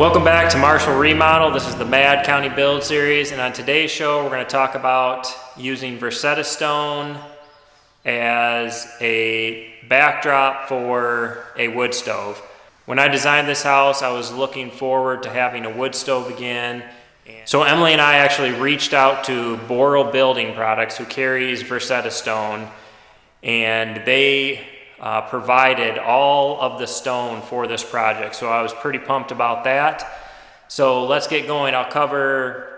Welcome back to Marshall Remodel. This is the Mad County Build Series, and on today's show we're going to talk about using Versetta stone as a backdrop for a wood stove. When I designed this house, I was looking forward to having a wood stove again. So Emily and I actually reached out to Boral Building Products, who carries Versetta stone, and they provided all of the stone for this project. So I was pretty pumped about that. So let's get going. I'll cover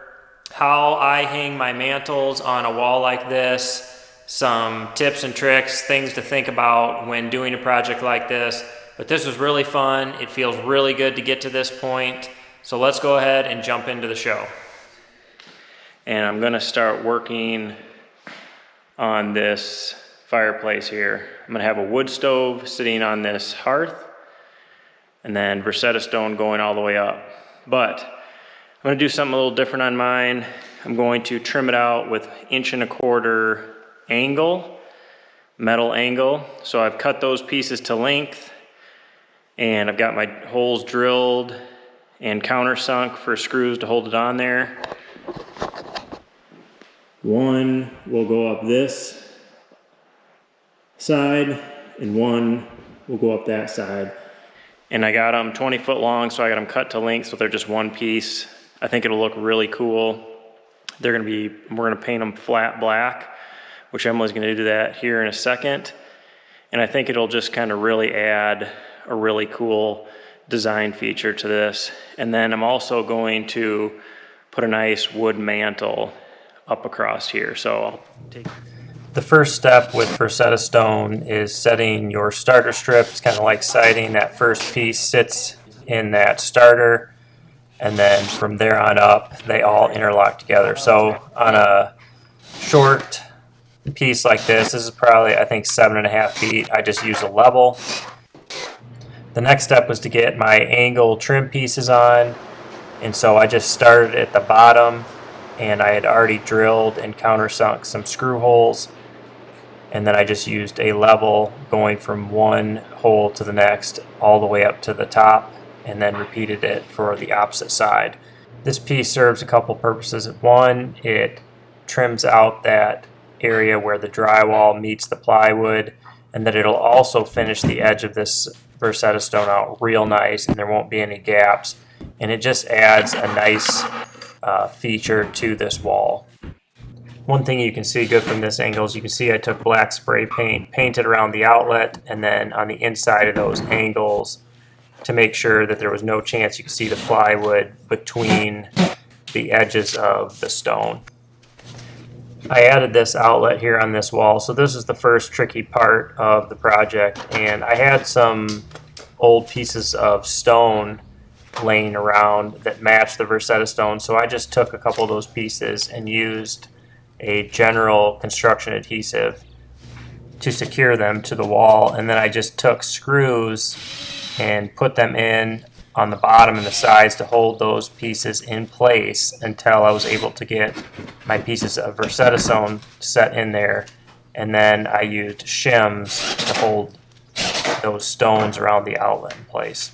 how I hang my mantles on a wall like this, some tips and tricks, things to think about when doing a project like this. But this was really fun. It feels really good to get to this point. So let's go ahead and jump into the show. And I'm gonna start working on this fireplace here. I'm gonna have a wood stove sitting on this hearth and then Versetta stone going all the way up. But I'm gonna do something a little different on mine. I'm going to trim it out with 1¼ inch angle, metal angle. So I've cut those pieces to length and I've got my holes drilled and countersunk for screws to hold it on there. One will go up this side and one will go up that side. And I got them 20 foot long, so I got them cut to length so they're just one piece. I think it'll look really cool. We're gonna paint them flat black, which Emily's gonna do that here in a second. And I think it'll just kind of really add a really cool design feature to this. And then I'm also going to put a nice wood mantle up across here. So I'll take the first step with Versetta stone is setting your starter strip. It's kind of like siding. That first piece sits in that starter, and then from there on up they all interlock together. So on a short piece like this is probably, I think, 7.5 feet. I just use a level. The next step was to get my angle trim pieces on, and so I just started at the bottom, and I had already drilled and countersunk some screw holes, and then I just used a level going from one hole to the next all the way up to the top, and then repeated it for the opposite side. This piece serves a couple purposes. One, it trims out that area where the drywall meets the plywood, and that it'll also finish the edge of this Versetta stone out real nice, and there won't be any gaps, and it just adds a nice feature to this wall. One thing you can see good from this angle is you can see I took black spray paint, painted around the outlet and then on the inside of those angles to make sure that there was no chance you could see the plywood between the edges of the stone. I added this outlet here on this wall, so this is the first tricky part of the project, and I had some old pieces of stone laying around that matched the Versetta stone, so I just took a couple of those pieces and used a general construction adhesive to secure them to the wall, and then I just took screws and put them in on the bottom and the sides to hold those pieces in place until I was able to get my pieces of Versetta stone set in there, and then I used shims to hold those stones around the outlet in place.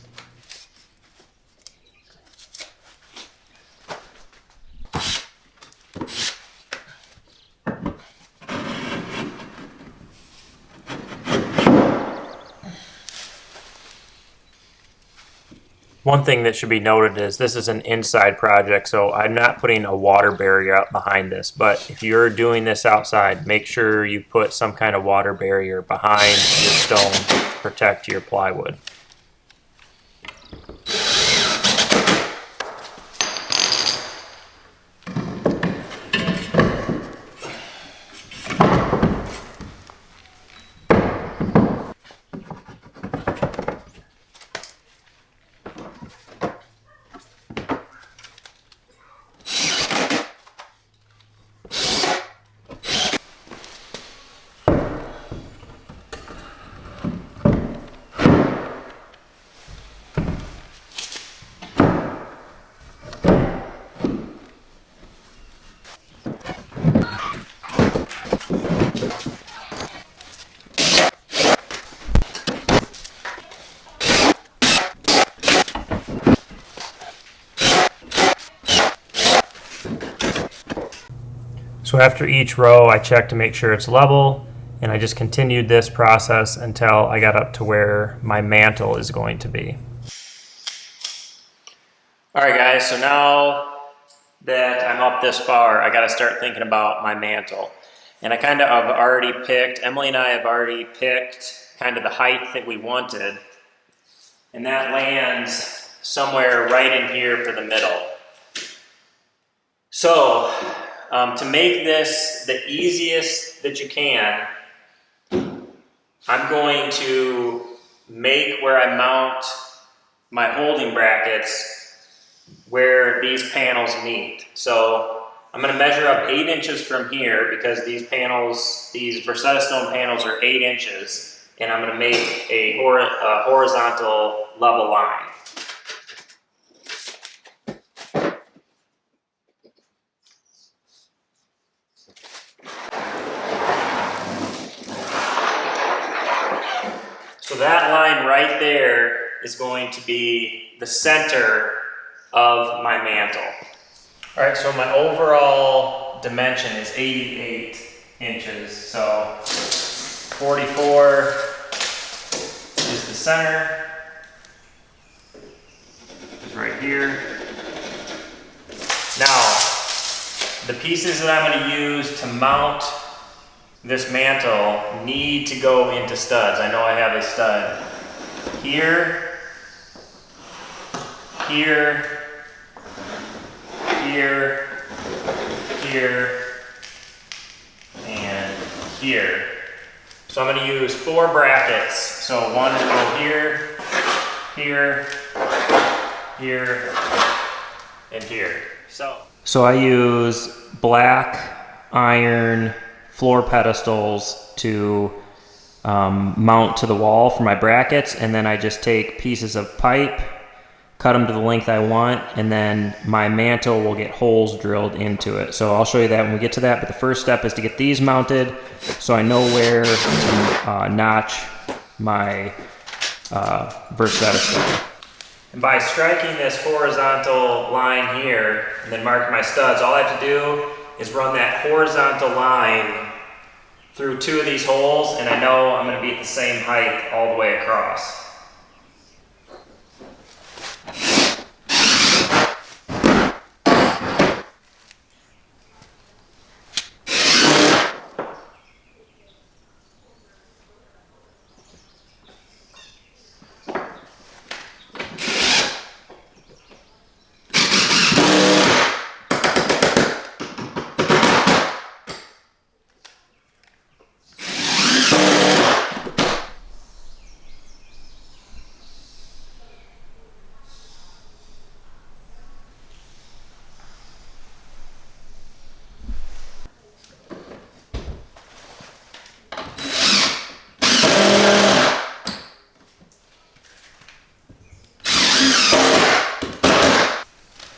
One thing that should be noted is this is an inside project, so I'm not putting a water barrier up behind this, but if you're doing this outside, make sure you put some kind of water barrier behind your stone to protect your plywood. So after each row, I checked to make sure it's level, and I just continued this process until I got up to where my mantle is going to be. All right, guys, so now that I'm up this far, I got to start thinking about my mantle. And I kind of have already picked, Emily and I have already picked kind of the height that we wanted. And that lands somewhere right in here for the middle. So, to make this the easiest that you can, I'm going to make where I mount my holding brackets where these panels meet. So I'm going to measure up 8 inches from here because these panels, these Versetta stone panels are 8 inches, and I'm going to make a horizontal level line. So that line right there is going to be the center of my mantle. All right, so my overall dimension is 88 inches. So 44 is the center, is right here. Now, the pieces that I'm going to use to mount this mantle need to go into studs. I know I have a stud here, here, here, here, and here. So I'm going to use 4 brackets. So one will go here, here, here, and here. So I use black iron floor pedestals to mount to the wall for my brackets, and then I just take pieces of pipe, cut them to the length I want, and then my mantle will get holes drilled into it. So I'll show you that when we get to that, but the first step is to get these mounted so I know where to notch my Versetta stone. And by striking this horizontal line here and then marking my studs, all I have to do is run that horizontal line through 2 of these holes, and I know I'm going to be at the same height all the way across.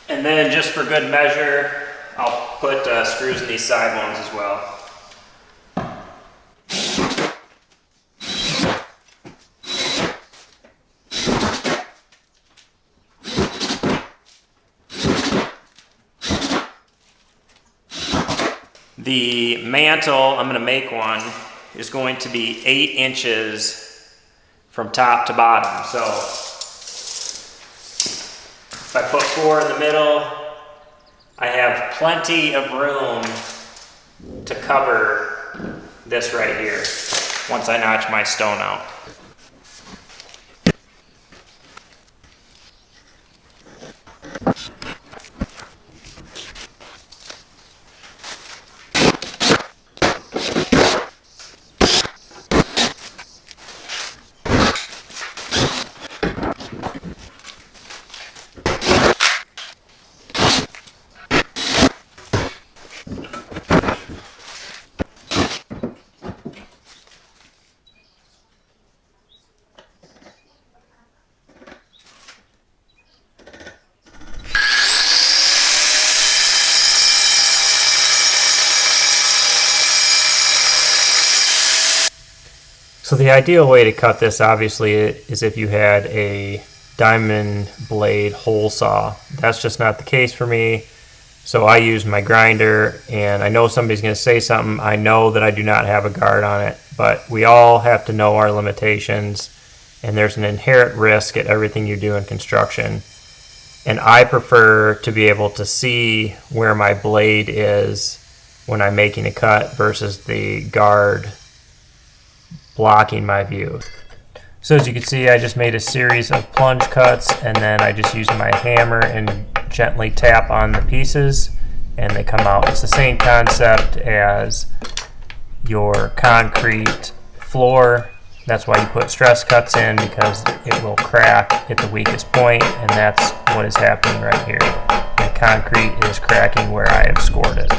And then just for good measure, I'll put screws in these side ones as well. The mantle, I'm going to make one, is going to be 8 inches from top to bottom. So if I put 4 in the middle, I have plenty of room to cover this right here once I notch my stone out. So the ideal way to cut this obviously is if you had a diamond blade hole saw. That's just not the case for me. So I use my grinder, and I know somebody's going to say something. I know that I do not have a guard on it, but we all have to know our limitations, and there's an inherent risk at everything you do in construction. And I prefer to be able to see where my blade is when I'm making a cut versus the guard blocking my view. So as you can see, I just made a series of plunge cuts, and then I just use my hammer and gently tap on the pieces, and they come out. It's the same concept as your concrete floor. That's why you put stress cuts in, because it will crack at the weakest point, and that's what is happening right here. The concrete is cracking where I have scored it.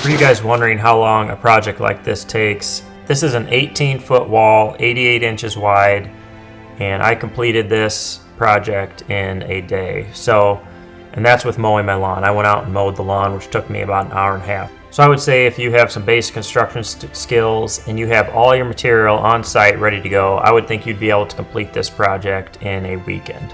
For you guys wondering how long a project like this takes, this is an 18-foot wall, 88 inches wide, and I completed this project in a day. And that's with mowing my lawn. I went out and mowed the lawn, which took me about an hour and a half. So I would say if you have some basic construction skills and you have all your material on site ready to go, I would think you'd be able to complete this project in a weekend.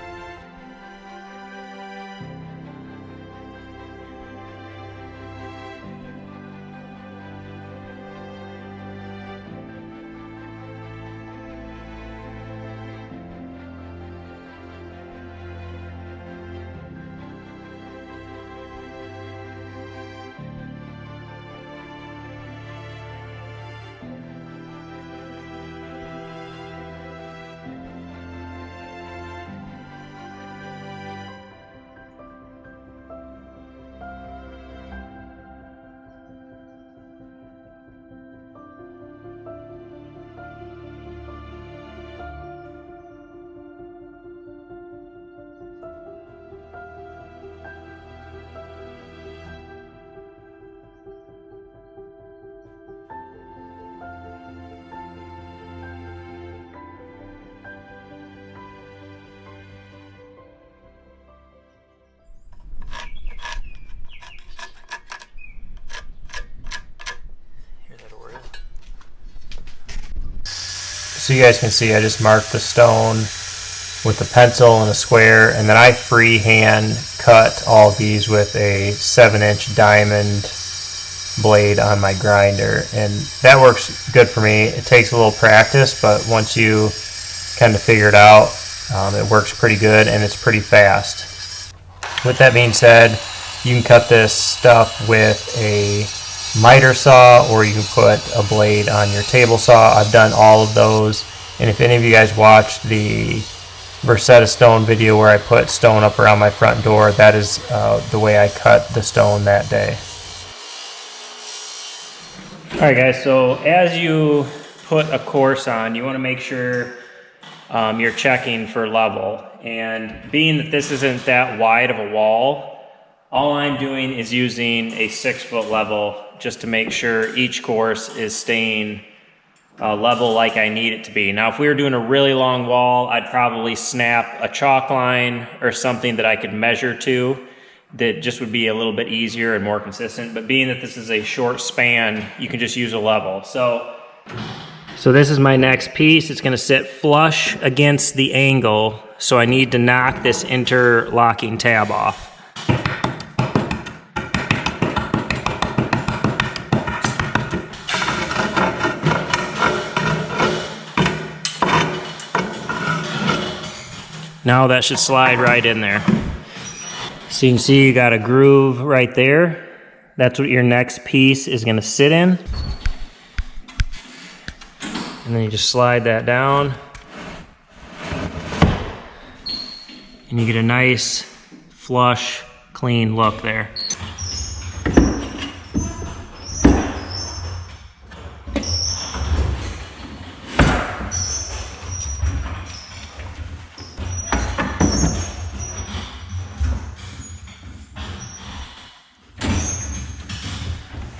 So you guys can see I just marked the stone with a pencil and a square, and then I freehand cut all these with a 7-inch diamond blade on my grinder, and that works good for me. It takes a little practice, but once you kind of figure it out, it works pretty good and it's pretty fast. With that being said, you can cut this stuff with a miter saw, or you can put a blade on your table saw. I've done all of those, and if any of you guys watched the Versetta stone video where I put stone up around my front door, that is the way I cut the stone that day. Alright guys, so as you put a course on, you want to make sure you're checking for level, and being that this isn't that wide of a wall, all I'm doing is using a 6-foot level just to make sure each course is staying level like I need it to be. Now if we were doing a really long wall, I'd probably snap a chalk line or something that I could measure to, that just would be a little bit easier and more consistent. But being that this is a short span, you can just use a level. So this is my next piece. It's going to sit flush against the angle, so I need to knock this interlocking tab off. Now that should slide right in there. So you can see you got a groove right there. That's what your next piece is gonna sit in. And then you just slide that down. And you get a nice, flush, clean look there.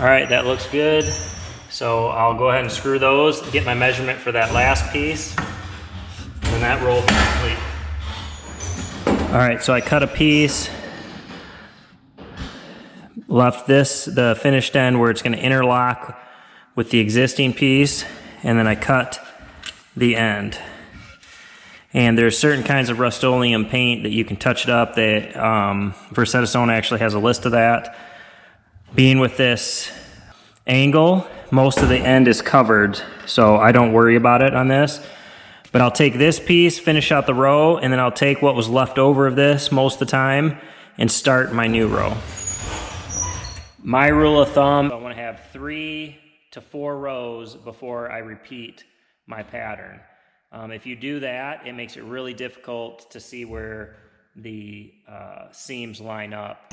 All right, that looks good. So I'll go ahead and screw those, get my measurement for that last piece, and that roll complete. All right, so I cut a piece, left this, the finished end where it's gonna interlock with the existing piece, and then I cut the end. And there's certain kinds of Rust-Oleum paint that you can touch it up. That Versetta Stone actually has a list of that. Being with this angle, most of the end is covered, so I don't worry about it on this. But I'll take this piece, finish out the row, and then I'll take what was left over of this most of the time and start my new row. My rule of thumb, I want to have 3 to 4 rows before I repeat my pattern. If you do that, it makes it really difficult to see where the seams line up.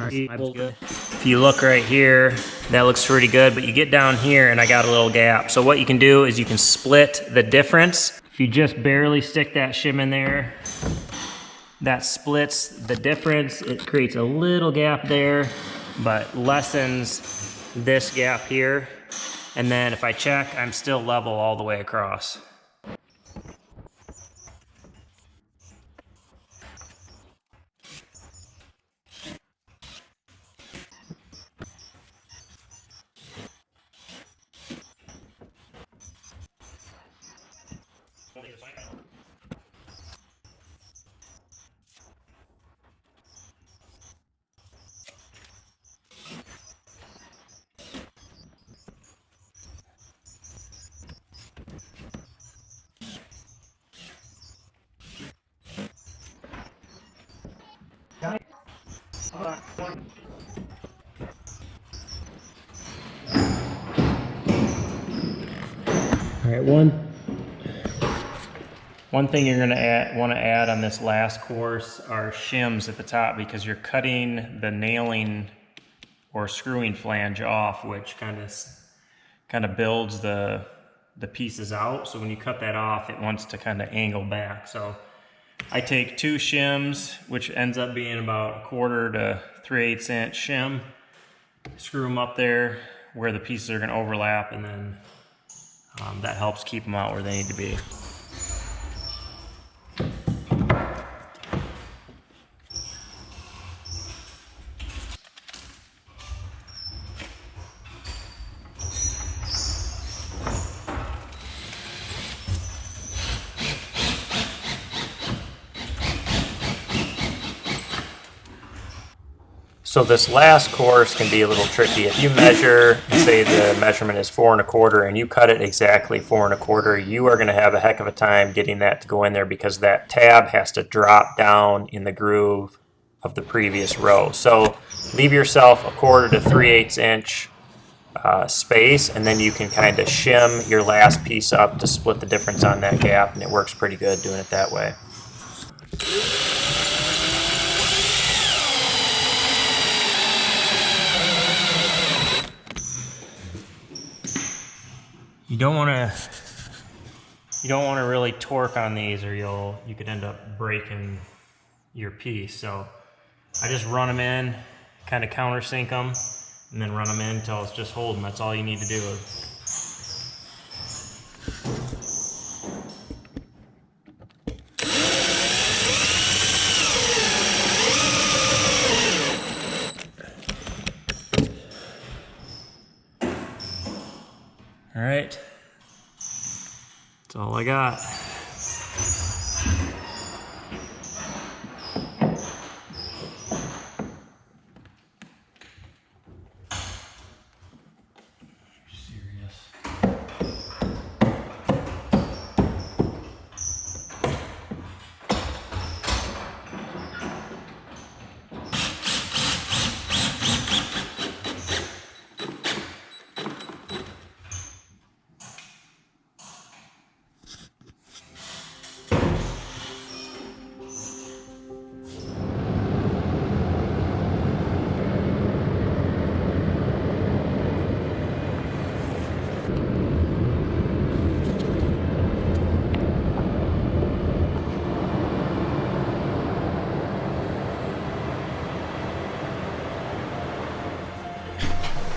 If you look right here, that looks pretty good, but you get down here and I got a little gap. So what you can do is you can split the difference. If you just barely stick that shim in there, that splits the difference. It creates a little gap there, but lessens this gap here. And then if I check, I'm still level all the way across. All right, one thing you're gonna want to add on this last course are shims at the top, because you're cutting the nailing or screwing flange off, which kind of builds the pieces out. So when you cut that off, it wants to kind of angle back. So I take 2 shims, which ends up being about 1/4 to 3/8 inch shim, screw them up there where the pieces are going to overlap, and then that helps keep them out where they need to be. So this last course can be a little tricky. If you measure, say the measurement is 4 1/4, and you cut it exactly 4 1/4, you are going to have a heck of a time getting that to go in there, because that tab has to drop down in the groove of the previous row. So leave yourself 1/4 to 3/8 inch space, and then you can kind of shim your last piece up to split the difference on that gap, and it works pretty good doing it that way. You don't want to really torque on these, or you could end up breaking your piece. So I just run them in, kind of countersink them, and then run them in until it's just holding. That's all you need to do. All right, that's all I got.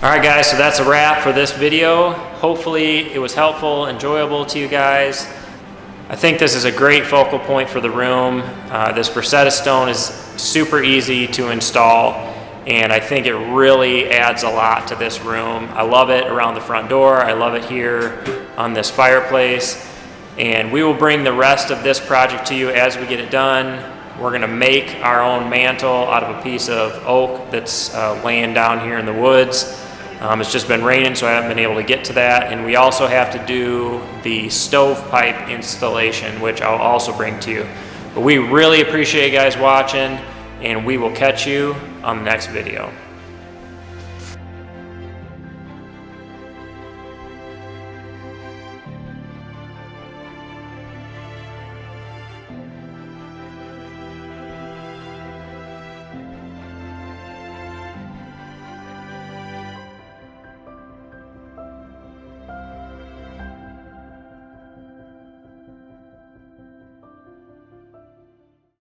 All right guys, so that's a wrap for this video. Hopefully it was helpful, enjoyable to you guys. I think this is a great focal point for the room. This Versetta stone is super easy to install, and I think it really adds a lot to this room. I love it around the front door. I love it here on this fireplace. And we will bring the rest of this project to you as we get it done. We're gonna make our own mantle out of a piece of oak that's laying down here in the woods. It's just been raining, so I haven't been able to get to that. And we also have to do the stovepipe installation, which I'll also bring to you. But we really appreciate you guys watching, and we will catch you on the next video.